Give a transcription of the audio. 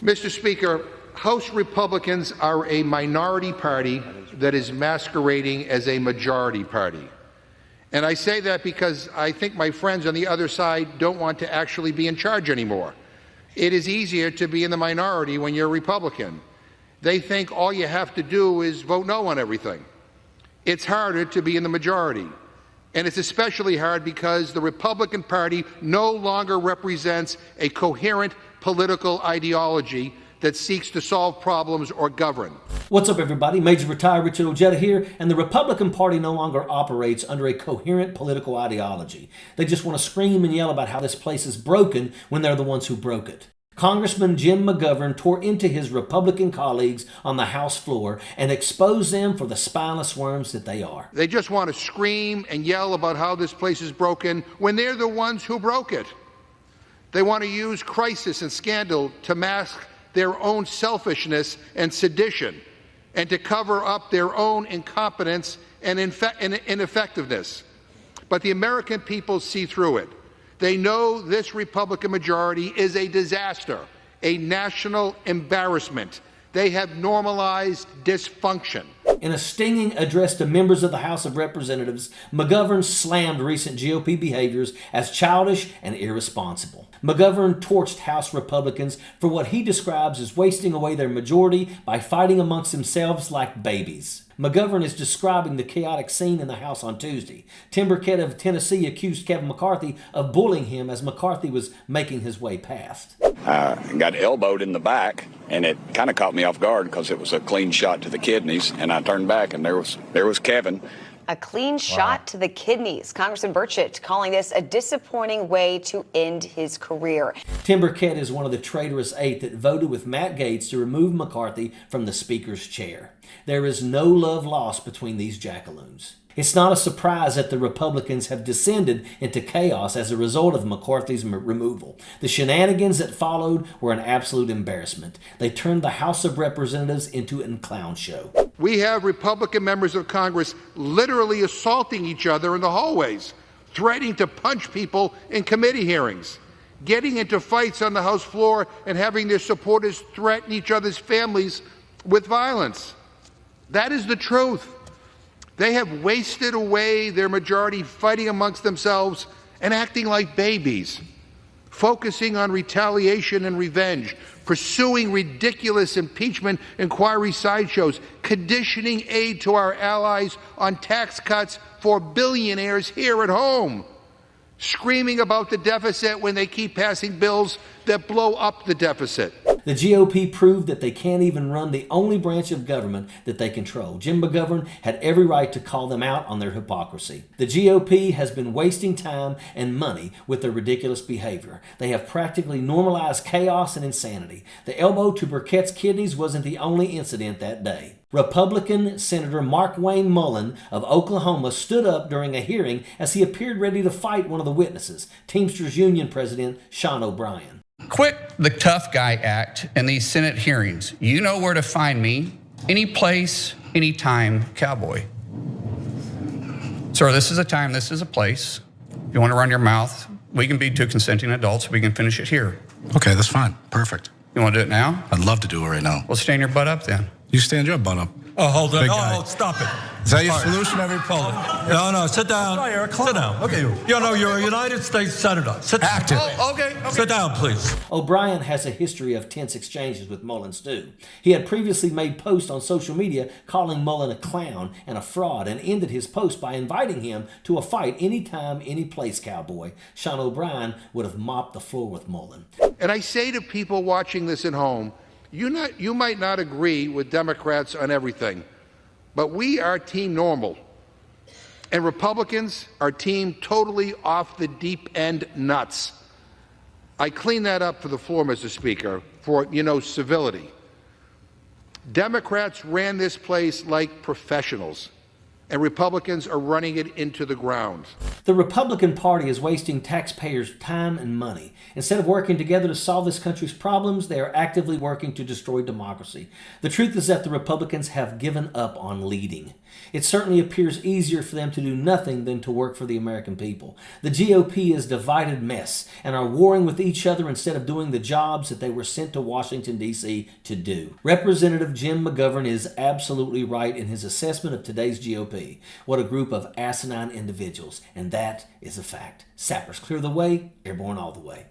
Mr. Speaker, House Republicans are a minority party that is masquerading as a majority party. And I say that because I think my friends on the other side don't want to actually be in charge anymore. It is easier to be in the minority when you're a Republican. They think all you have to do is vote no on everything. It's harder to be in the majority. And it's especially hard because the Republican Party no longer represents a coherent political ideology that seeks to solve problems or govern. What's up, everybody? Major Retired Richard Ojeda here, and the Republican Party no longer operates under a coherent political ideology. They just want to scream and yell about how this place is broken when they're the ones who broke it. Congressman Jim McGovern tore into his Republican colleagues on the House floor and exposed them for the spineless worms that they are. They just want to scream and yell about how this place is broken when they're the ones who broke it. They want to use crisis and scandal to mask their own selfishness and sedition, and to cover up their own incompetence and ineffectiveness. But the American people see through it. They know this Republican majority is a disaster, a national embarrassment. They have normalized dysfunction. In a stinging address to members of the House of Representatives, McGovern slammed recent GOP behaviors as childish and irresponsible. McGovern torched House Republicans for what he describes as wasting away their majority by fighting amongst themselves like babies. McGovern is describing the chaotic scene in the House on Tuesday. Tim Burkett of Tennessee accused Kevin McCarthy of bullying him as McCarthy was making his way past. I got elbowed in the back, and it kind of caught me off guard because it was a clean shot to the kidneys, and I turned back, and there was Kevin. A clean shot to the kidneys. Congressman Burchett calling this a disappointing way to end his career. Tim Burkett is one of the traitorous 8 that voted with Matt Gaetz to remove McCarthy from the Speaker's chair. There is no love lost between these jackaloons. It's not a surprise that the Republicans have descended into chaos as a result of McCarthy's removal. The shenanigans that followed were an absolute embarrassment. They turned the House of Representatives into a clown show. We have Republican members of Congress literally assaulting each other in the hallways, threatening to punch people in committee hearings, getting into fights on the House floor and having their supporters threaten each other's families with violence. That is the truth. They have wasted away their majority fighting amongst themselves and acting like babies, focusing on retaliation and revenge, pursuing ridiculous impeachment inquiry sideshows, conditioning aid to our allies on tax cuts for billionaires here at home, screaming about the deficit when they keep passing bills that blow up the deficit. The GOP proved that they can't even run the only branch of government that they control. Jim McGovern had every right to call them out on their hypocrisy. The GOP has been wasting time and money with their ridiculous behavior. They have practically normalized chaos and insanity. The elbow to Burkett's kidneys wasn't the only incident that day. Republican Senator Mark Wayne Mullen of Oklahoma stood up during a hearing as he appeared ready to fight one of the witnesses, Teamsters Union President Sean O'Brien. Quit the tough guy act in these Senate hearings. You know where to find me. Any place, anytime, cowboy. Sir, this is a time, this is a place. If you want to run your mouth, we can be 2 consenting adults. We can finish it here. Okay, that's fine. Perfect. You want to do it now? I'd love to do it right now. Well, stand your butt up then. You stand your butt up. Oh, hold on. Big No, guy. no, stop it. Is that your solution, every Hold it. No, sit down. Sit down. Okay. You know, you're a United States Senator. Sit down. Active. Oh, okay. Sit down, please. O'Brien has a history of tense exchanges with Mullen too. He had previously made posts on social media calling Mullen a clown and a fraud, and ended his post by inviting him to a fight anytime, any place, cowboy. Sean O'Brien would have mopped the floor with Mullen. And I say to people watching this at home, you might not agree with Democrats on everything, but we are team normal. And Republicans are team totally off the deep end nuts. I clean that up for the floor, Mr. Speaker, for, civility. Democrats ran this place like professionals. and Republicans are running it into the ground. The Republican Party is wasting taxpayers' time and money. Instead of working together to solve this country's problems, they are actively working to destroy democracy. The truth is that the Republicans have given up on leading. It certainly appears easier for them to do nothing than to work for the American people. The GOP is a divided mess and are warring with each other instead of doing the jobs that they were sent to Washington, D.C. to do. Representative Jim McGovern is absolutely right in his assessment of today's GOP. What a group of asinine individuals, and that is a fact. Sappers clear the way, airborne all the way.